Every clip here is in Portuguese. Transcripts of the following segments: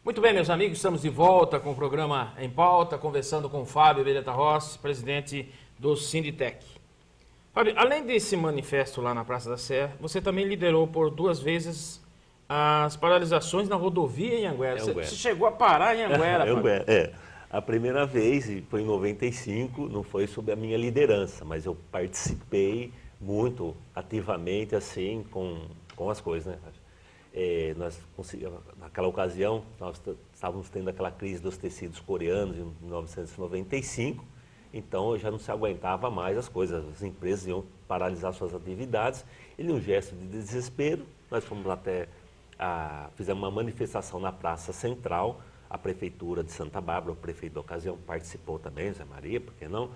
Muito bem, meus amigos, estamos de volta com o programa Em Pauta, conversando com o Fábio Veleta Rossi, presidente do Sinditec. Fábio, além desse manifesto lá na Praça da Sé, você também liderou por 2 vezes as paralisações na rodovia em Anguera. Você chegou a parar em Anguera, Fábio? A primeira vez foi em 95, não foi sob a minha liderança, mas eu participei muito ativamente assim com as coisas, né? Nós conseguimos, naquela ocasião, nós estávamos tendo aquela crise dos tecidos coreanos em 1995, então já não se aguentava mais as coisas, as empresas iam paralisar suas atividades, e num gesto de desespero, nós fomos até, fizemos uma manifestação na Praça Central, a Prefeitura de Santa Bárbara, o prefeito da ocasião participou também, Zé Maria, por que não?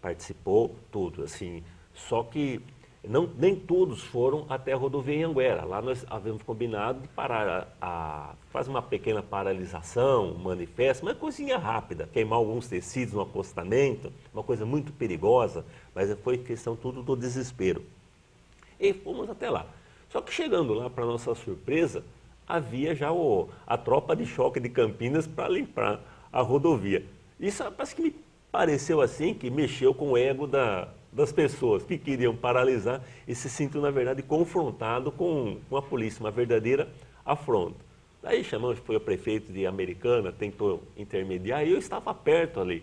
Participou, tudo, assim, só que nem todos foram até a rodovia em Anguera. Lá nós havíamos combinado de parar, fazer uma pequena paralisação, um manifesto, uma coisinha rápida, queimar alguns tecidos no acostamento, uma coisa muito perigosa, mas foi questão tudo do desespero. E fomos até lá. Só que chegando lá, para nossa surpresa, havia já a tropa de choque de Campinas para limpar a rodovia. Isso parece que me pareceu assim, que mexeu com o ego das pessoas que queriam paralisar e se sentiu, na verdade, confrontado com a polícia, uma verdadeira afronta. Daí chamamos, foi o prefeito de Americana, tentou intermediar, e eu estava perto ali.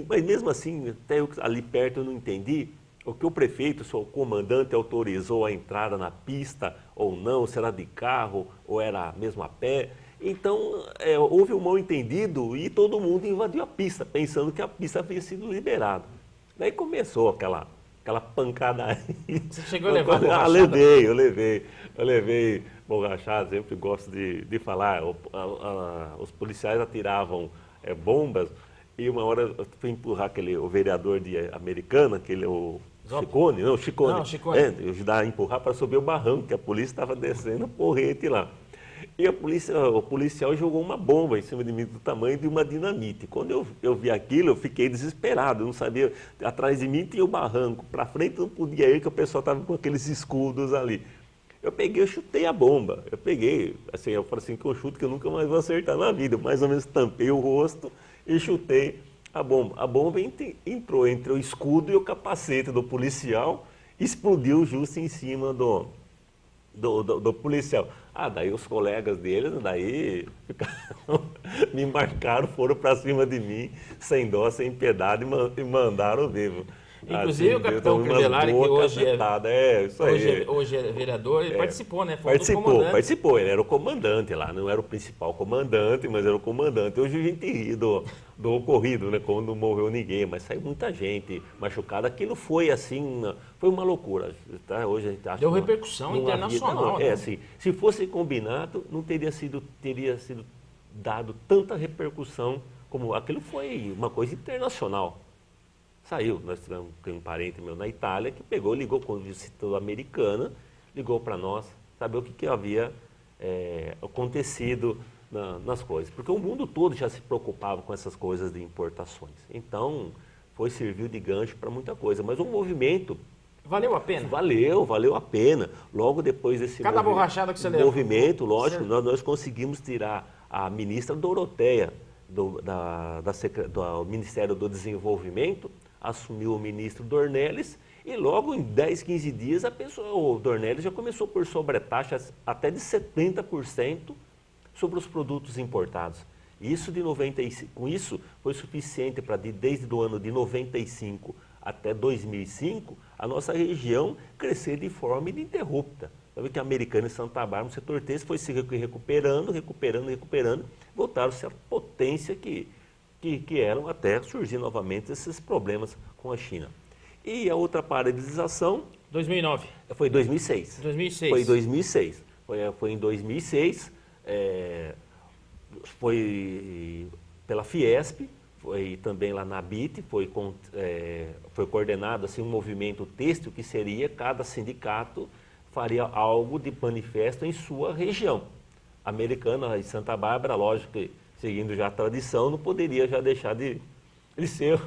Mas mesmo assim, até eu ali perto eu não entendi o que o prefeito, o comandante, autorizou a entrada na pista ou não, se era de carro ou era mesmo a pé. Então, houve um mal-entendido e todo mundo invadiu a pista, pensando que a pista havia sido liberada. Daí começou aquela pancada aí. Você chegou a levar borrachada? Eu levei borrachada, sempre gosto de falar. Os policiais atiravam bombas e uma hora eu fui empurrar o vereador de Americana, o Chicone. Eu ajudar a empurrar para subir o barranco, que a polícia estava descendo a porrete lá. E o policial jogou uma bomba em cima de mim do tamanho de uma dinamite. Quando eu vi aquilo, eu fiquei desesperado, eu não sabia. Atrás de mim tinha o barranco, para frente não podia ir, que o pessoal estava com aqueles escudos ali. Eu chutei a bomba. Eu falei assim, que eu chuto que eu nunca mais vou acertar na vida. Eu mais ou menos tampei o rosto e chutei a bomba. A bomba entrou entre o escudo e o capacete do policial, explodiu justo em cima do policial. Daí os colegas deles, me marcaram, foram para cima de mim, sem dó, sem piedade, e mandaram vivo. Inclusive assim, o capitão Crivellari, que hoje é vereador, ele participou, né? Participou, ele era o comandante lá, não era o principal comandante, mas era o comandante. Hoje a gente ri do ocorrido, né? Quando não morreu ninguém, mas saiu muita gente machucada. Aquilo foi assim, foi uma loucura. Tá? Hoje a gente acha deu repercussão internacional. Né? Assim, se fosse combinado, não teria sido dado tanta repercussão como aquilo. Foi uma coisa internacional. Saiu, nós tivemos um parente meu na Itália que ligou quando visitou a Americana, ligou para nós, saber o que havia acontecido nas coisas. Porque o mundo todo já se preocupava com essas coisas de importações. Então, serviu de gancho para muita coisa. Mas o movimento... Valeu a pena? Valeu a pena. Logo depois desse borrachada que você levou. Movimento, lógico, nós conseguimos tirar a ministra Doroteia do Ministério do Desenvolvimento, assumiu o ministro Dornelles e logo em 10, 15 dias o Dornelles já começou por sobretaxas até de 70% sobre os produtos importados. Com isso foi suficiente para desde o ano de 95 até 2005 a nossa região crescer de forma ininterrupta. Sabe que a Americana e Santa Bárbara, no setor têxtil, foi se recuperando, voltaram a ser a potência que eram, até surgir novamente esses problemas com a China. E a outra paralisação... 2009. Foi em 2006. 2006. Foi em 2006. Foi em 2006, foi pela Fiesp, foi também lá na ABIT, foi coordenado assim, um movimento têxtil que seria, cada sindicato faria algo de manifesto em sua região. Americana e Santa Bárbara, lógico que seguindo já a tradição, não poderia já deixar de ser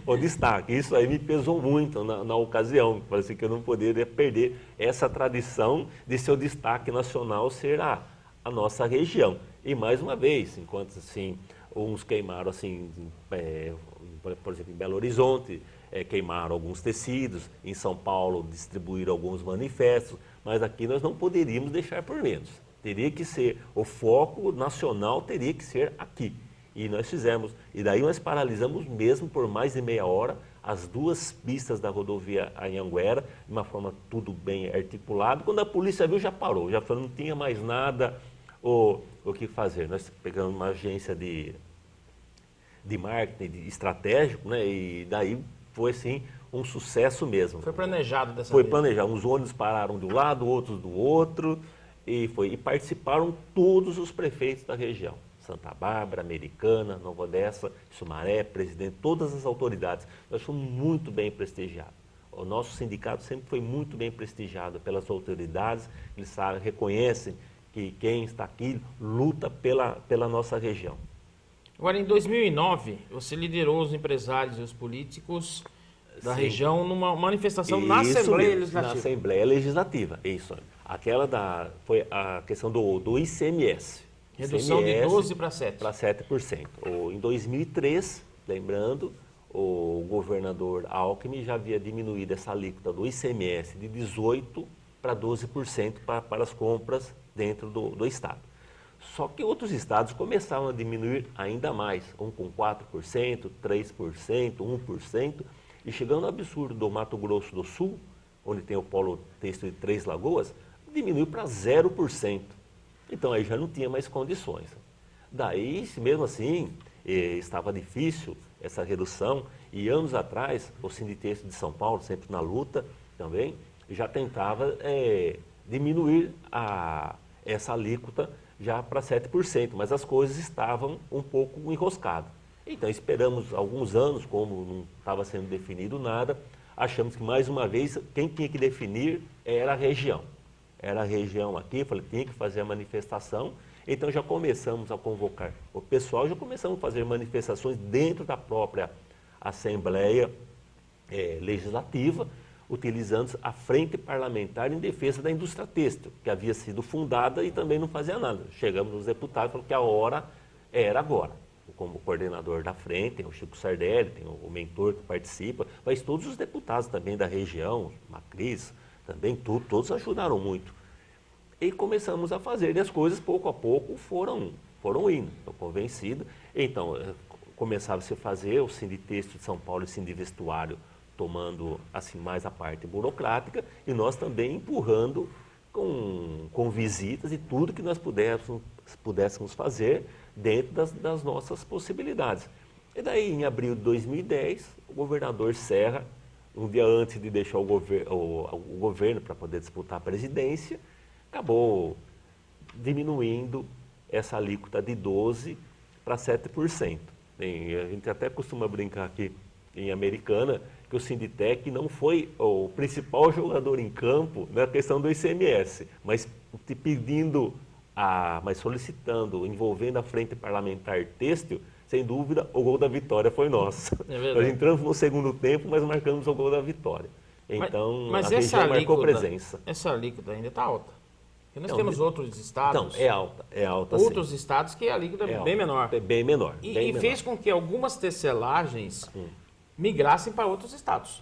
o destaque. Isso aí me pesou muito na ocasião. Parece que eu não poderia perder essa tradição de ser o destaque nacional, ser a nossa região. E mais uma vez, enquanto assim, uns queimaram assim, por exemplo, em Belo Horizonte, queimaram alguns tecidos, em São Paulo distribuíram alguns manifestos, mas aqui nós não poderíamos deixar por menos. Teria que ser, o foco nacional teria que ser aqui. E nós fizemos, e daí nós paralisamos mesmo por mais de meia hora as duas pistas da rodovia Anhanguera, de uma forma tudo bem articulado. Quando a polícia viu, já parou, já falou, não tinha mais nada o que fazer. Nós pegamos uma agência de marketing estratégico, né, e daí foi assim um sucesso mesmo. Foi planejado dessa vez? Foi planejado. Uns ônibus pararam de um lado, outros do outro, e participaram todos os prefeitos da região. Santa Bárbara, Americana, Nova Odessa, Sumaré, Presidente, todas as autoridades. Nós fomos muito bem prestigiados. O nosso sindicato sempre foi muito bem prestigiado pelas autoridades, eles sabem, reconhecem que quem está aqui luta pela nossa região. Agora, em 2009, você liderou os empresários e os políticos da região numa manifestação na Assembleia Legislativa. Na Assembleia Legislativa, isso. Aquela foi a questão do ICMS. Redução de 12% para 7%. Para 7%. Em 2003, lembrando, o governador Alckmin já havia diminuído essa alíquota do ICMS de 18% para 12% para as compras dentro do Estado. Só que outros estados começaram a diminuir ainda mais, um com 4%, 3%, 1%, e chegando ao absurdo do Mato Grosso do Sul, onde tem o polo têxtil de Três Lagoas, diminuiu para 0%. Então aí já não tinha mais condições. Daí, mesmo assim, estava difícil essa redução, e anos atrás, o Sinditexto de São Paulo, sempre na luta também, já tentava diminuir essa alíquota já para 7%, mas as coisas estavam um pouco enroscadas. Então esperamos alguns anos, como não estava sendo definido nada, achamos que mais uma vez quem tinha que definir era a região. Era a região aqui, falei, tinha que fazer a manifestação, então já começamos a convocar o pessoal, já começamos a fazer manifestações dentro da própria Assembleia Legislativa, utilizando a Frente Parlamentar em Defesa da Indústria Têxtil, que havia sido fundada e também não fazia nada. Chegamos nos deputados e falamos que a hora era agora. Como coordenador da frente, tem o Chico Sardelli, tem o mentor que participa, mas todos os deputados também da região, Macris, também todos ajudaram muito. E começamos a fazer, e as coisas pouco a pouco foram indo, estou convencido. Então, começava-se a fazer o Sinditexto de São Paulo e o Sindivestuário tomando assim mais a parte burocrática, e nós também empurrando com visitas e tudo que nós pudéssemos fazer dentro das nossas possibilidades. E daí, em abril de 2010, o governador Serra, um dia antes de deixar o governo para poder disputar a presidência, acabou diminuindo essa alíquota de 12% para 7%. E a gente até costuma brincar aqui em Americana que o Sinditec não foi o principal jogador em campo na questão do ICMS, mas solicitando, envolvendo a Frente Parlamentar Têxtil, sem dúvida, o gol da vitória foi nosso. Nós entramos no segundo tempo, mas marcamos o gol da vitória. Então, mas a região marcou presença. Essa alíquota ainda está alta. Porque nós temos outros estados. Então, é alta outros sim. estados que a alíquota é bem menor. É bem menor. E fez com que algumas tecelagens migrassem para outros estados.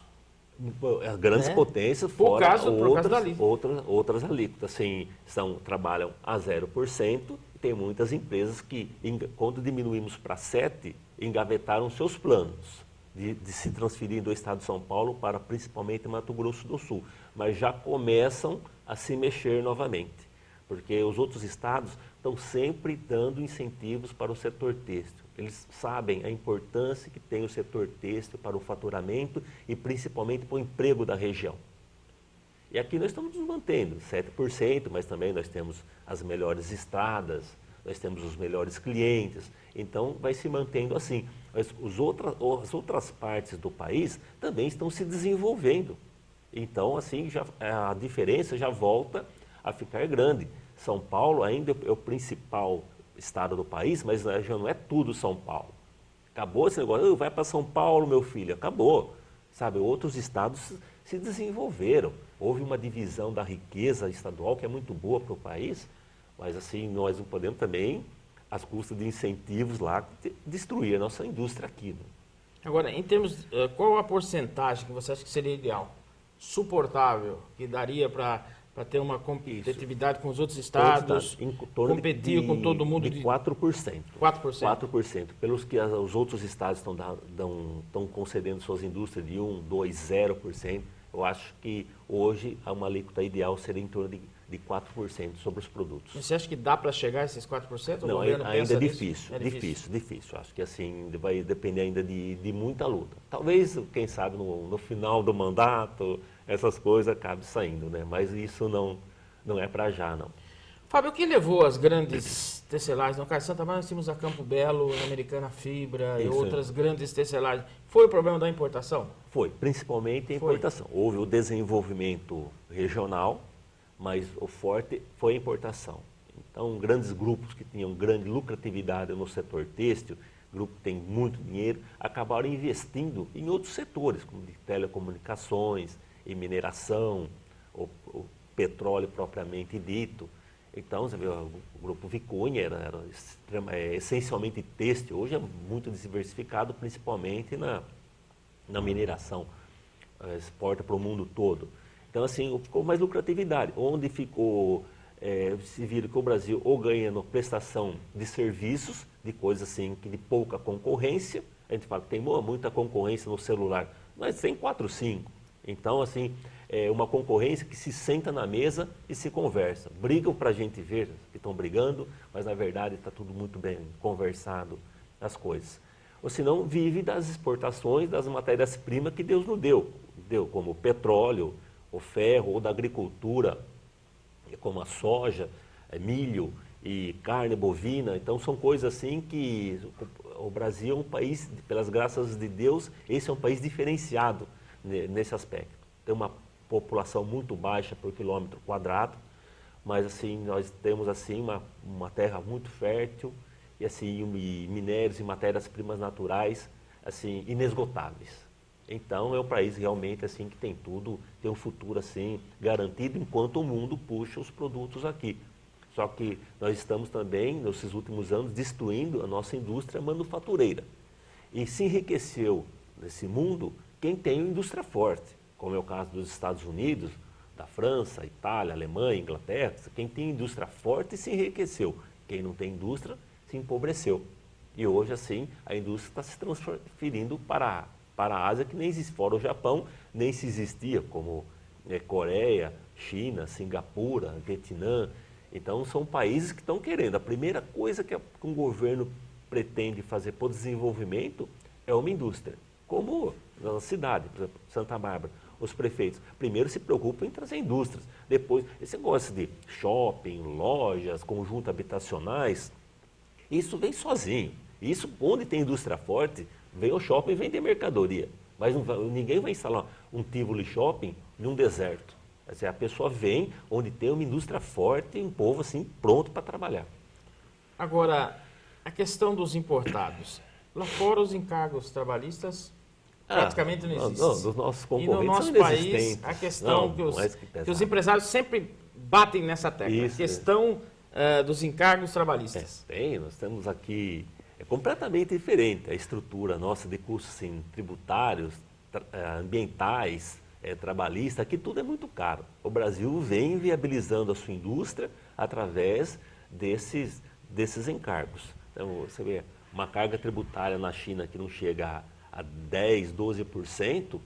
As grandes potências, fora outras alíquotas, assim, trabalham a 0%, e tem muitas empresas que, quando diminuímos para 7%, engavetaram seus planos de se transferir do estado de São Paulo para principalmente Mato Grosso do Sul, mas já começam a se mexer novamente, porque os outros estados estão sempre dando incentivos para o setor têxtil. Eles sabem a importância que tem o setor têxtil para o faturamento e principalmente para o emprego da região. E aqui nós estamos nos mantendo, 7%, mas também nós temos as melhores estradas, nós temos os melhores clientes, então vai se mantendo assim. Mas as outras partes do país também estão se desenvolvendo. Então, assim, a diferença já volta a ficar grande. São Paulo ainda é o principal estado do país, mas já não é tudo São Paulo. Acabou esse negócio, vai para São Paulo, meu filho, acabou. Sabe, outros estados se desenvolveram. Houve uma divisão da riqueza estadual que é muito boa para o país. Mas assim, nós não podemos também, às custas de incentivos lá, destruir a nossa indústria aqui. Né? Agora, em termos, qual a porcentagem que você acha que seria ideal, suportável, que daria para ter uma competitividade com os outros estados, competir com todo mundo? De 4%. 4%. 4%. Pelos que os outros estados estão concedendo suas indústrias de 1, 2, 0%, eu acho que hoje uma alíquota ideal seria em torno de 4% sobre os produtos. Você acha que dá para chegar a esses 4%? Não, ainda é difícil, difícil. Acho que assim, vai depender ainda de muita luta. Talvez, quem sabe, no final do mandato, essas coisas acabem saindo, né? Mas isso não é para já, não. Fábio, o que levou as grandes tecelagens? No caso de Santa Maria, nós tínhamos a Campo Belo, a Americana Fibra e outras grandes tecelagens. Foi o problema da importação? Foi, principalmente a importação. Houve o desenvolvimento regional, mas o forte foi a importação. Então, grandes grupos que tinham grande lucratividade no setor têxtil, grupo que tem muito dinheiro, acabaram investindo em outros setores, como de telecomunicações, em mineração, o petróleo propriamente dito. Então, você vê, o grupo Vicunha era essencialmente têxtil, hoje é muito diversificado, principalmente na mineração, exporta para o mundo todo. Então, assim, ficou mais lucratividade. Onde ficou, se vira que o Brasil ou ganha na prestação de serviços, de coisas assim, que de pouca concorrência, a gente fala que tem muita concorrência no celular, mas tem 4, 5. Então, assim, uma concorrência que se senta na mesa e se conversa. Brigam para a gente ver que estão brigando, mas na verdade está tudo muito bem conversado, as coisas. Ou senão, vive das exportações das matérias-primas que Deus nos deu. Deu como o petróleo, o ferro, ou da agricultura, como a soja, milho e carne bovina. Então, são coisas assim que o Brasil é um país, pelas graças de Deus, esse é um país diferenciado nesse aspecto. Tem uma população muito baixa por quilômetro quadrado, mas assim, nós temos assim uma terra muito fértil e assim minérios e matérias-primas naturais assim inesgotáveis. Então é um país realmente assim que tem tudo, tem um futuro assim garantido enquanto o mundo puxa os produtos aqui. Só que nós estamos também, nesses últimos anos, destruindo a nossa indústria manufatureira. E se enriqueceu nesse mundo quem tem indústria forte, como é o caso dos Estados Unidos, da França, Itália, Alemanha, Inglaterra. Quem tem indústria forte se enriqueceu. Quem não tem indústria se empobreceu. E hoje, assim, a indústria está se transferindo para a Ásia, que nem existe, fora o Japão, nem se existia, como Coreia, China, Singapura, Vietnã. Então, são países que estão querendo. A primeira coisa que um governo pretende fazer para o desenvolvimento é uma indústria. Como na cidade, por exemplo, Santa Bárbara, os prefeitos primeiro se preocupam em trazer indústrias. Depois, esse negócio de shopping, lojas, conjuntos habitacionais, isso vem sozinho. Isso, onde tem indústria forte, vem o shopping vender mercadoria. Mas ninguém vai instalar um Tivoli Shopping num deserto. Quer dizer, a pessoa vem onde tem uma indústria forte e um povo assim pronto para trabalhar. Agora, a questão dos importados. Lá fora os encargos trabalhistas praticamente não existem. Não, dos nossos concorrentes. E no nosso país, a questão que os empresários sempre batem nessa tecla, a questão dos encargos trabalhistas. Nós temos aqui, é completamente diferente a estrutura nossa de custos assim, tributários, ambientais, trabalhistas, aqui tudo é muito caro. O Brasil vem viabilizando a sua indústria através desses encargos. Então, você vê, uma carga tributária na China que não chega a 10%, 12%,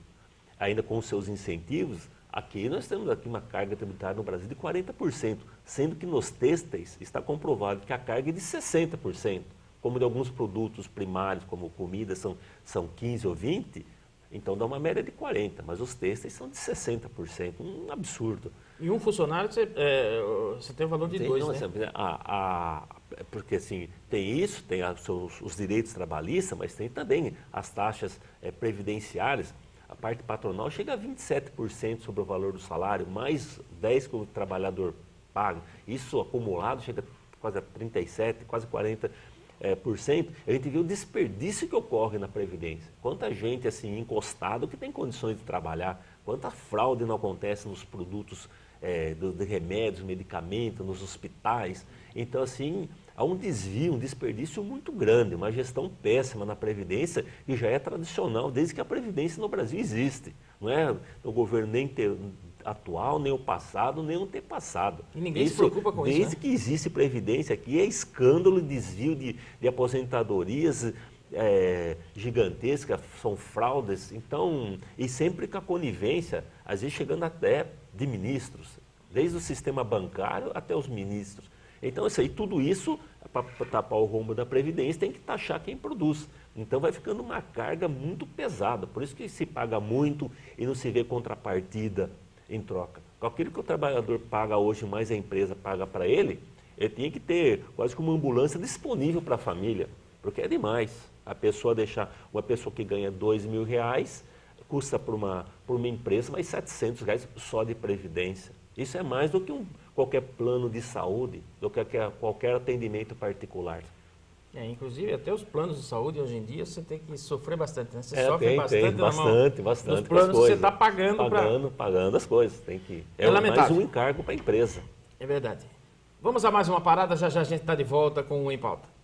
ainda com os seus incentivos, aqui nós temos uma carga tributária no Brasil de 40%, sendo que nos têxteis está comprovado que a carga é de 60%, como de alguns produtos primários, como comida, são 15% ou 20%, então dá uma média de 40%, mas os têxteis são de 60%, um absurdo. E um funcionário, você tem o valor de 2, né? Porque assim, tem isso, tem os direitos trabalhistas, mas tem também as taxas previdenciárias. A parte patronal chega a 27% sobre o valor do salário, mais 10% que o trabalhador paga. Isso acumulado chega quase a 37%, quase 40%. A gente vê o desperdício que ocorre na Previdência. Quanta gente assim encostado que tem condições de trabalhar, quanta fraude não acontece nos produtos de remédios, medicamentos nos hospitais. Então, assim, há um desvio, um desperdício muito grande, uma gestão péssima na Previdência, que já é tradicional desde que a Previdência no Brasil existe. Não é no governo nem atual, nem o passado, nem o antepassado. E ninguém se preocupa com isso, desde que existe Previdência aqui, é escândalo, desvio de aposentadorias gigantescas, são fraudes. Então, e sempre com a conivência, às vezes chegando até de ministros, desde o sistema bancário até os ministros. Então, tudo isso, para tapar o rombo da Previdência, tem que taxar quem produz. Então, vai ficando uma carga muito pesada. Por isso que se paga muito e não se vê contrapartida em troca. Com aquilo que o trabalhador paga hoje, mais a empresa paga para ele tinha que ter quase que uma ambulância disponível para a família, porque é demais. A pessoa deixar, uma pessoa que ganha R$2.000, custa para uma empresa mais R$700 só de previdência. Isso é mais do que qualquer plano de saúde, do que qualquer atendimento particular. Inclusive, até os planos de saúde, hoje em dia, você tem que sofrer bastante, né? Você sofre bastante. Nos planos que você está pagando para... Pagando as coisas. É lamentável. Mais um encargo para a empresa. É verdade. Vamos a mais uma parada, já já a gente está de volta com o Em Pauta.